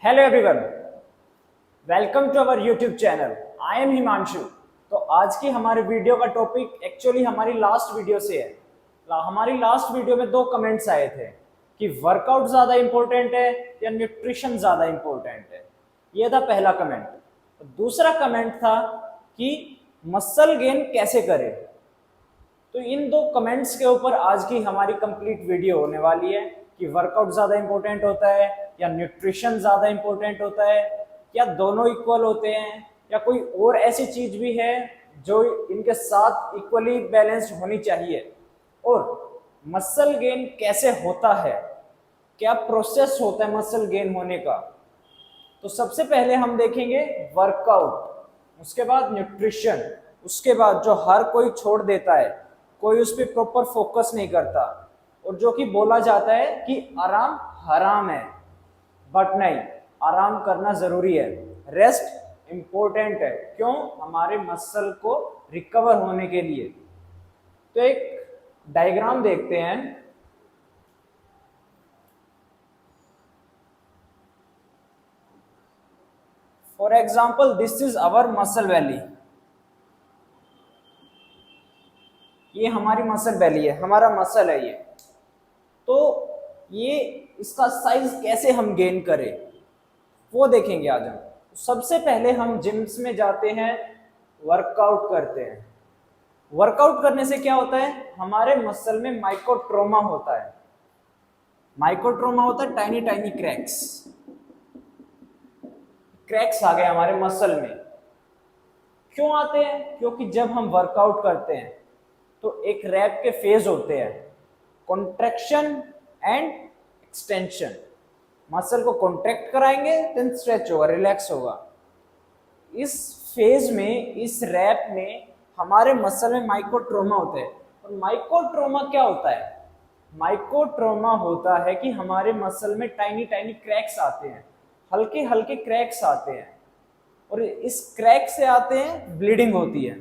Hello everyone, welcome to our YouTube channel. I am Himanshu. तो आज की हमारे वीडियो का टॉपिक एक्चुअली हमारी लास्ट वीडियो से है। हमारी लास्ट वीडियो में दो कमेंट्स आए थे कि वर्कआउट ज़्यादा इंपॉर्टेंट है या न्यूट्रिशन ज़्यादा इंपॉर्टेंट है। ये था पहला कमेंट। दूसरा कमेंट था कि मसल गेन कैसे करें। तो इन दो कमेंट्स के ऊपर आज की हमारी कंप्लीट वीडियो होने वाली है कि वर्कआउट ज़्यादा इंपॉर्टेंट होता है या न्यूट्रिशन ज़्यादा इंपॉर्टेंट होता है या दोनों इक्वल होते हैं या कोई और ऐसी चीज़ भी है जो इनके साथ इक्वली बैलेंस्ड होनी चाहिए, और मसल गेन कैसे होता है, क्या प्रोसेस होता है मसल गेन होने का। तो सबसे पहले हम देखेंगे वर्कआउट, उसके बाद न्यूट्रिशन, उसके बाद जो हर कोई छोड़ देता है, कोई उस पर प्रॉपर फोकस नहीं करता और जो कि बोला जाता है कि आराम हराम है, बट नहीं, आराम करना जरूरी है, रेस्ट इंपॉर्टेंट है। क्यों? हमारे मसल को रिकवर होने के लिए। तो एक डायग्राम देखते हैं। For example, this is our muscle valley. ये हमारी मसल वैली है, हमारा मसल है ये। तो ये इसका साइज कैसे हम गेन करें वो देखेंगे आज हम। सबसे पहले हम जिम्स में जाते हैं, वर्कआउट करते हैं। वर्कआउट करने से क्या होता है, हमारे मसल में माइक्रोट्रोमा होता है। माइक्रोट्रोमा होता है टाइनी टाइनी क्रैक्स। क्रैक्स आ गए हमारे मसल में। क्यों आते हैं? क्योंकि जब हम वर्कआउट करते हैं तो एक रैप के फेज होते हैं, कॉन्ट्रैक्शन एंड एक्सटेंशन। मसल को कॉन्ट्रैक्ट कराएंगे, देन स्ट्रेच होगा, रिलैक्स होगा। इस फेज में, इस रैप में हमारे मसल में माइक्रोट्रोमा होते हैं। और माइक्रोट्रोमा क्या होता है? माइक्रोट्रोमा होता है कि हमारे मसल में टाइनी टाइनी क्रैक्स आते हैं, हल्के हल्के क्रैक्स आते हैं, और इस क्रैक से आते हैं ब्लीडिंग होती है।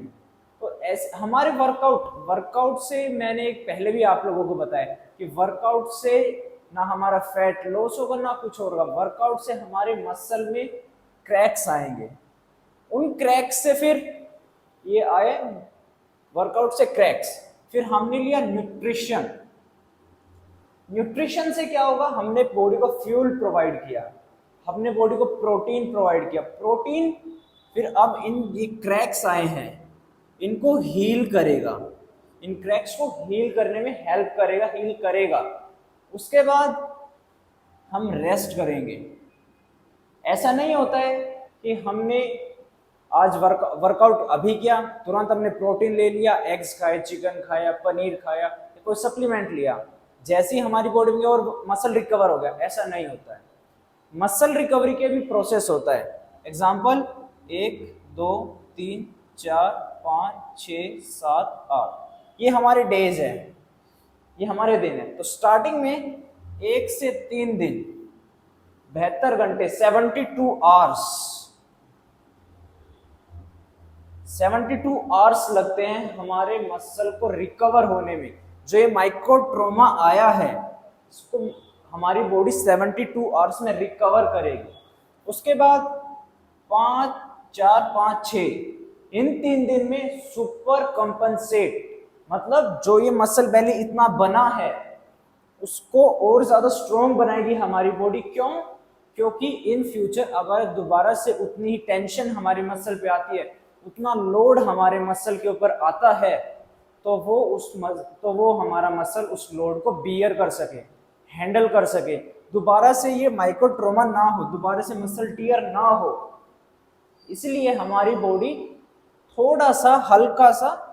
तो ऐसे हमारे वर्कआउट से, मैंने एक पहले भी आप लोगों को बताया कि वर्कआउट से ना हमारा फैट लॉस होगा ना कुछ होगा। वर्कआउट से हमारे मसल में क्रैक्स आएंगे, उन क्रैक्स से फिर ये आए, वर्कआउट से क्रैक्स, फिर हमने लिया न्यूट्रिशन। न्यूट्रिशन से क्या होगा, हमने बॉडी को फ्यूल प्रोवाइड किया, हमने बॉडी को प्रोटीन प्रोवाइड किया। प्रोटीन फिर अब इन ये क्रैक्स आए हैं, इनको हील करेगा, इन क्रैक्स को हील करने में हेल्प करेगा, हील करेगा। उसके बाद हम रेस्ट करेंगे। ऐसा नहीं होता है कि हमने आज वर्कआउट अभी किया, तुरंत हमने प्रोटीन ले लिया, एग्स खाए, चिकन खाया, पनीर खाया, कोई सप्लीमेंट लिया, जैसे ही हमारी बॉडी में और मसल रिकवर हो गया। ऐसा नहीं होता है। मसल रिकवरी के भी प्रोसेस होता है। एग्जाम्पल, 1 2 3 4 5 6 7 8, ये हमारे डेज है, ये हमारे दिन है। तो स्टार्टिंग में 1 से 3 दिन, 72 घंटे, 72 आवर्स, 72 आवर्स लगते हैं हमारे मसल को रिकवर होने में। जो ये माइक्रोट्रोमा आया है, इसको हमारी बॉडी 72 आवर्स में रिकवर करेगी। उसके बाद 5 4 5 6, इन 3 दिन में सुपर कंपनसेट, मतलब जो ये मसल बेली इतना बना है उसको और ज्यादा स्ट्रॉन्ग बनाएगी हमारी बॉडी। क्यों? क्योंकि इन फ्यूचर अगर दोबारा से उतनी ही टेंशन हमारी मसल पे आती है, उतना लोड हमारे मसल के ऊपर आता है, तो वो हमारा मसल उस लोड को बियर कर सके, हैंडल कर सके, दोबारा से ये माइक्रोट्रोमा ना हो, दोबारा से मसल टियर ना हो। इसलिए हमारी बॉडी थोड़ा सा हल्का सा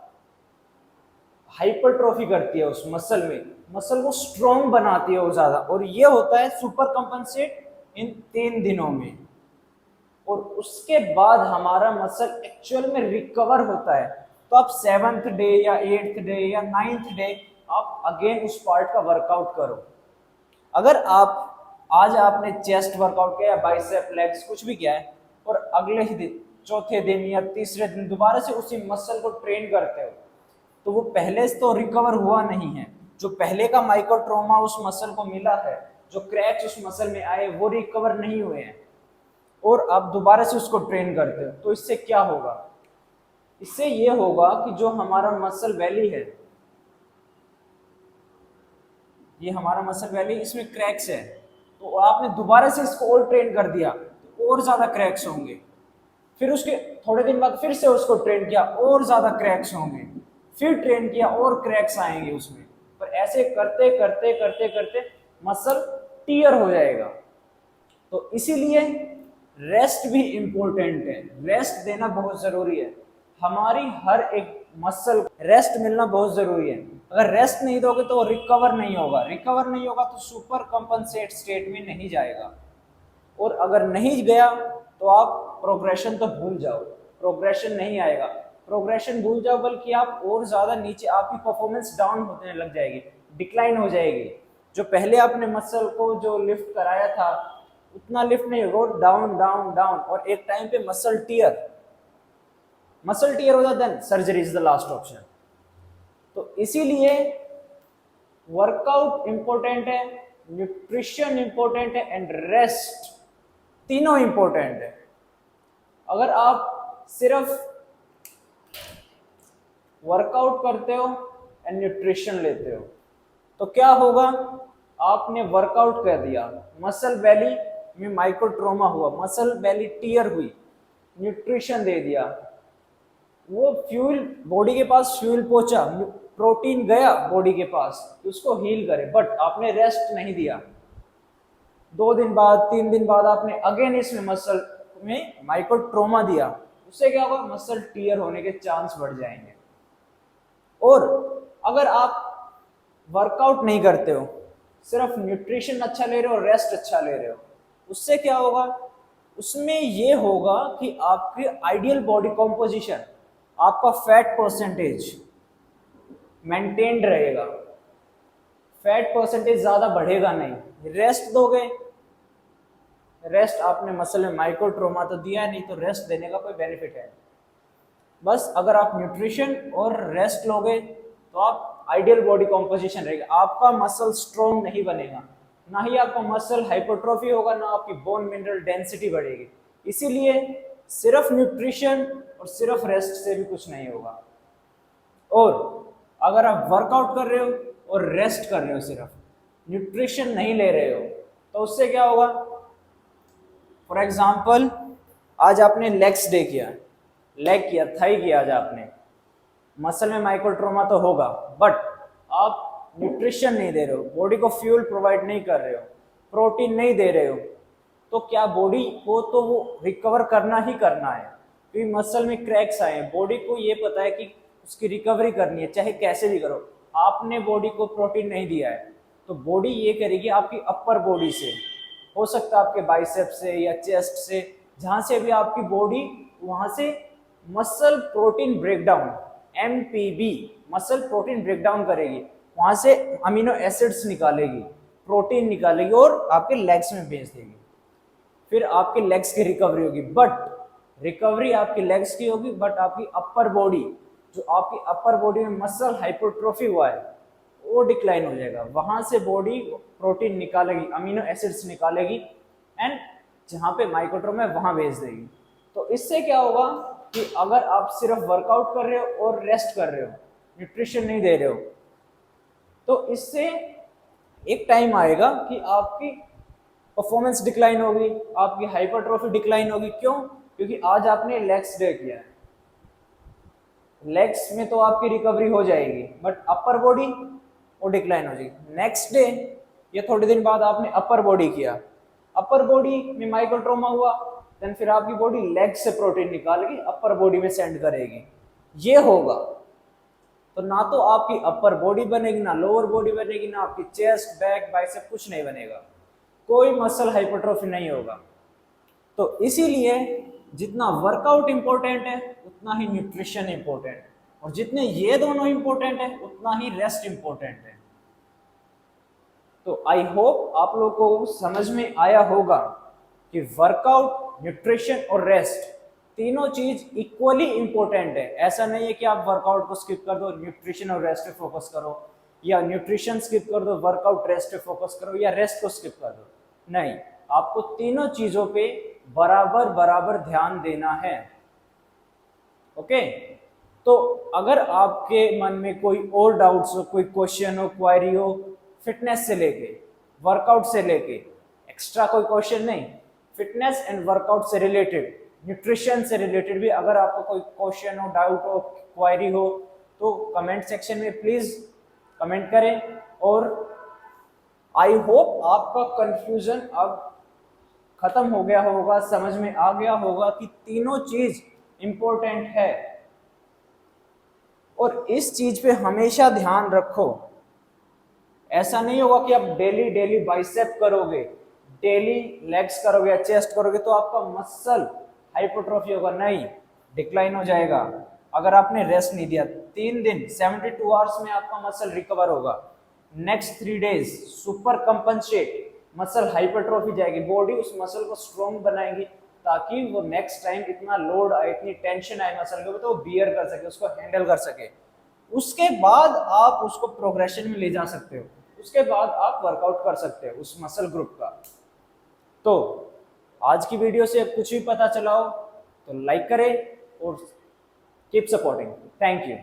हाइपरट्रोफी करती है उस मसल में, मसल को स्ट्रॉन्ग बनाती है वो ज्यादा, और ये होता है सुपर कंपनसेट इन 3 दिनों में। और उसके बाद हमारा मसल एक्चुअल में रिकवर होता है। तो आप 7th डे या 8th डे या 9th डे आप अगेन उस पार्ट का वर्कआउट करो। अगर आप आज आपने चेस्ट वर्कआउट किया या बाइसेप, लेग्स, कुछ भी किया है, और अगले ही दिन, चौथे दिन या तीसरे दिन दोबारा से उसी मसल को ट्रेन करते हो, तो वो पहले से तो रिकवर हुआ नहीं है। जो पहले का माइक्रोट्रोमा उस मसल को मिला है, जो क्रैक्स उस मसल में आए, वो रिकवर नहीं हुए हैं। और आप दोबारा से उसको ट्रेन करते हो, तो इससे क्या होगा? इससे ये होगा कि जो हमारा मसल वैली है, ये हमारा मसल वैली, इसमें क्रैक्स है, तो आपने दोबारा से इसको और ट्रेन कर दिया तो और ज्यादा क्रैक्स होंगे। फिर उसके थोड़े दिन बाद फिर से उसको ट्रेन किया, और ज्यादा क्रैक्स होंगे। फिर ट्रेन किया और क्रैक्स आएंगे उसमें। पर ऐसे करते करते करते करते मसल टीयर हो जाएगा। तो इसीलिए रेस्ट भी इंपॉर्टेंट है, रेस्ट देना बहुत जरूरी है। हमारी हर एक मसल रेस्ट मिलना बहुत जरूरी है। अगर रेस्ट नहीं दोगे तो रिकवर नहीं होगा, रिकवर नहीं होगा तो सुपर कंपनसेट स्टेट में नहीं जाएगा। और अगर नहीं गया तो आप प्रोग्रेशन तो भूल जाओ, प्रोग्रेशन नहीं आएगा। प्रोग्रेशन भूल जाओ, बल्कि आप और ज्यादा नीचे, आपकी परफॉर्मेंस डाउन होने लग जाएगी, डिक्लाइन हो जाएगी। जो पहले आपने मसल को जो लिफ्ट कराया था उतना लिफ्ट नहीं होगा, डाउन डाउन डाउन, और एक टाइम पे मसल टीयर हो जाता है। Surgery is the last option. तो इसीलिए वर्कआउट इंपॉर्टेंट है, न्यूट्रिशन इंपॉर्टेंट है, एंड रेस्ट, तीनों इंपॉर्टेंट है। अगर आप सिर्फ वर्कआउट करते हो एंड न्यूट्रिशन लेते हो तो क्या होगा? आपने वर्कआउट कर दिया, मसल वैली में माइक्रोट्रोमा हुआ, मसल वैली टीयर हुई, न्यूट्रिशन दे दिया, वो फ्यूल बॉडी के पास फ्यूल पहुंचा, प्रोटीन गया बॉडी के पास कि उसको हील करे, बट आपने रेस्ट नहीं दिया। 2 दिन बाद 3 दिन बाद आपने अगेन इसमें मसल में माइक्रोट्रोमा दिया, उससे क्या होगा? मसल टीयर होने के चांस बढ़ जाएंगे। और अगर आप वर्कआउट नहीं करते हो, सिर्फ न्यूट्रिशन अच्छा ले रहे हो, रेस्ट अच्छा ले रहे हो, उससे क्या होगा? उसमें ये होगा कि आपकी आइडियल बॉडी कॉम्पोजिशन, आपका फैट परसेंटेज मेंटेन्ड रहेगा, फैट परसेंटेज ज्यादा बढ़ेगा नहीं। रेस्ट दोगे, रेस्ट आपने मसल में माइक्रोट्रोमा तो दिया नहीं, तो रेस्ट देने का कोई बेनिफिट है? बस अगर आप न्यूट्रिशन और रेस्ट लोगे तो आप आइडियल बॉडी कॉम्पोजिशन रहेगा, आपका मसल स्ट्रॉन्ग नहीं बनेगा, ना ही आपका मसल हाइपरट्रॉफी होगा, ना आपकी बोन मिनरल डेंसिटी बढ़ेगी। इसीलिए सिर्फ न्यूट्रिशन और सिर्फ रेस्ट से भी कुछ नहीं होगा। और अगर आप वर्कआउट कर रहे हो और रेस्ट कर रहे हो, सिर्फ न्यूट्रिशन नहीं ले रहे हो, तो उससे क्या होगा? फॉर एग्जाम्पल, आज आपने लेग्स डे किया, लेग किया, थाई किया आज आपने, मसल में माइक्रोट्रोमा तो होगा, बट आप न्यूट्रिशन नहीं दे रहे हो, बॉडी को फ्यूल प्रोवाइड नहीं कर रहे हो, प्रोटीन नहीं दे रहे हो, तो क्या बॉडी को तो वो रिकवर करना ही करना है, क्योंकि मसल में क्रैक्स आए हैं, बॉडी को ये पता है कि उसकी रिकवरी करनी है, चाहे कैसे भी करो। आपने बॉडी को प्रोटीन नहीं दिया है तो बॉडी ये करेगी आपकी अपर बॉडी से, हो सकता है आपके बाइसेप्स से या चेस्ट से, जहां से भी आपकी बॉडी, वहां से muscle protein breakdown, MPB, muscle protein breakdown करेगी, वहां से अमीनो एसिड्स निकालेगी, प्रोटीन निकालेगी और आपके लेग्स में भेज देगी। फिर आपके लेग्स की रिकवरी होगी, बट रिकवरी आपकी लेग्स की होगी, बट आपकी अपर बॉडी, जो आपकी अपर बॉडी में मसल हाइपरट्रोफी हुआ है, वो डिक्लाइन हो जाएगा। वहां से बॉडी प्रोटीन निकालेगी, अमीनो एसिड्स निकालेगी, एंड जहां पे माइक्रोट्रोमा है वहां भेज देगी। तो इससे क्या होगा कि अगर आप सिर्फ वर्कआउट कर रहे हो और रेस्ट कर रहे हो, न्यूट्रिशन नहीं दे रहे हो, तो इससे एक टाइम आएगा कि आपकी परफॉर्मेंस डिक्लाइन होगी, आपकी हाइपरट्रोफी डिक्लाइन होगी। क्यों? क्योंकि आज आपने लेग्स डे किया है, लेग्स में तो आपकी रिकवरी हो जाएगी, बट अपर बॉडी वो डिक्लाइन हो जाएगी। नेक्स्ट डे या थोड़े दिन बाद आपने अपर बॉडी किया, अपर बॉडी में माइक्रोट्रोमा हुआ, देन फिर आपकी बॉडी लेग से प्रोटीन निकाल के अपर बॉडी में सेंड करेगी। ये होगा तो ना तो आपकी अपर बॉडी बनेगी, ना लोअर बॉडी बनेगी, ना आपकी चेस्ट, बैक, बाइसेप, कुछ नहीं बनेगा, कोई मसल हाइपरट्रोफी नहीं होगा। तो इसीलिए जितना वर्कआउट इंपॉर्टेंट है उतना ही न्यूट्रिशन इंपॉर्टेंट है, और जितने ये दोनों इंपॉर्टेंट है उतना ही रेस्ट इंपॉर्टेंट है। तो आई होप आप लोगों को समझ में आया होगा कि वर्कआउट, न्यूट्रिशन और रेस्ट तीनों चीज इक्वली इंपॉर्टेंट है। ऐसा नहीं है कि आप वर्कआउट को स्किप कर दो, न्यूट्रिशन और रेस्ट पे फोकस करो, या न्यूट्रिशन स्किप कर दो, वर्कआउट रेस्ट पे फोकस करो, या रेस्ट को स्किप कर दो। नहीं, आपको तीनों चीजों पे बराबर बराबर ध्यान देना है। ओके, तो अगर आपके मन में कोई और डाउट्स हो, कोई क्वेश्चन हो, क्वेरी हो, फिटनेस से लेके, वर्कआउट से लेके, एक्स्ट्रा कोई क्वेश्चन नहीं, फिटनेस एंड वर्कआउट से रिलेटेड, न्यूट्रिशन से रिलेटेड भी अगर आपको कोई क्वेश्चन हो, डाउट हो, क्वेरी हो, तो कमेंट सेक्शन में प्लीज कमेंट करें। और आई होप आपका कंफ्यूजन अब खत्म हो गया होगा, समझ में आ गया होगा कि तीनों चीज इंपॉर्टेंट है और इस चीज पे हमेशा ध्यान रखो। ऐसा नहीं होगा कि आप डेली डेली बाइसेप करोगे, डेली लेग्स करोगे या चेस्ट करोगे तो आपका मसल हाइपरट्रॉफी होगा, नहीं, डिक्लाइन हो जाएगा। अगर आपने रेस्ट नहीं दिया 3 दिन 72 आवर्स में आपका मसल रिकवर होगा। Next 3 days super compensate, muscle hypertrophy जाएगी, बॉडी उस मसल को स्ट्रॉन्ग बनाएगी ताकि वो नेक्स्ट टाइम इतना लोड आए, इतनी टेंशन आए मसल के ऊपर तो वो बियर कर सके, उसको हैंडल कर सके। उसके बाद आप उसको प्रोग्रेशन में ले जा सकते हो, उसके बाद आप वर्कआउट कर सकते हो उस मसल ग्रुप का। तो आज की वीडियो से कुछ भी पता चला हो तो लाइक करें और कीप सपोर्टिंग। Thank you.